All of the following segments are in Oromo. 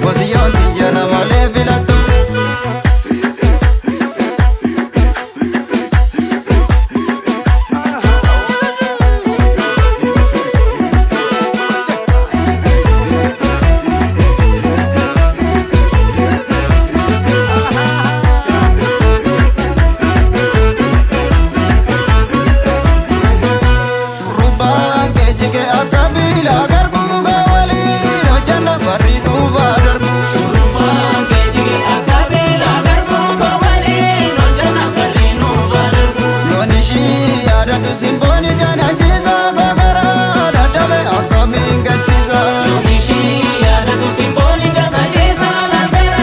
bosiyyoon tiyya namalee filattu. Simbooni jaanachisa gogora dadhabe akkamiin gachiisa. Yoomishii yaadatu simbooni jaanachisa gogora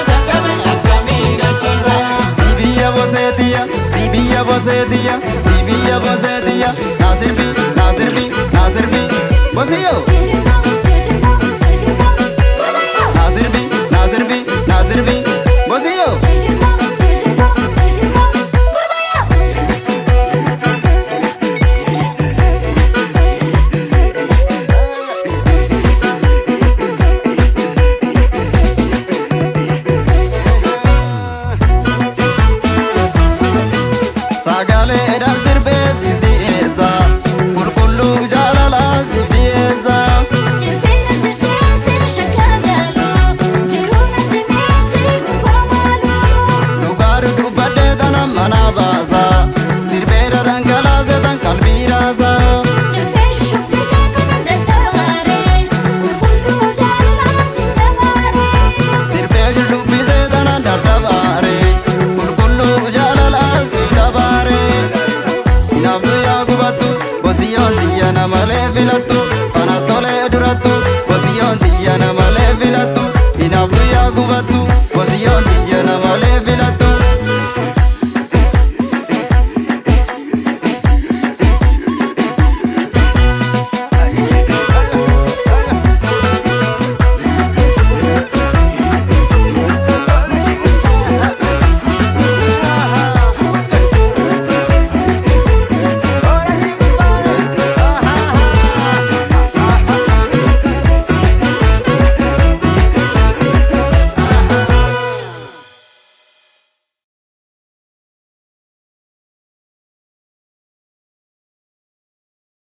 dadhabe akkamiin gachiisa. Sibiyya boseetiya sibiyya boseetiya sibiyya boseetiya naasirbi naasirbi naasirbi bosiyyo. Naasirbi naasirbi naasirbi bosiyyo. Sagale da sirbesi siesa, kulkullu jalala sibiesa. Sirbina sirsiesi shakajalo, jiruna temesi gubamalu. Lugaru dubade dana manabasa, sirbera rangala zetan kalbirasa. Sirbeshi shukrise dana dadavare, kulkullu jalala sindavare. Sirbeshi shukrise dana dadavare, kulkullu jalala sindavare. Naftu yaa gubatu, bosiyyoon tiyya namalee filattu. Kana tolee durattu, bosiyyoon tiyya namalee filattu. Naftu yaa gubatu, bosiyyoon tiyya namalee filattu.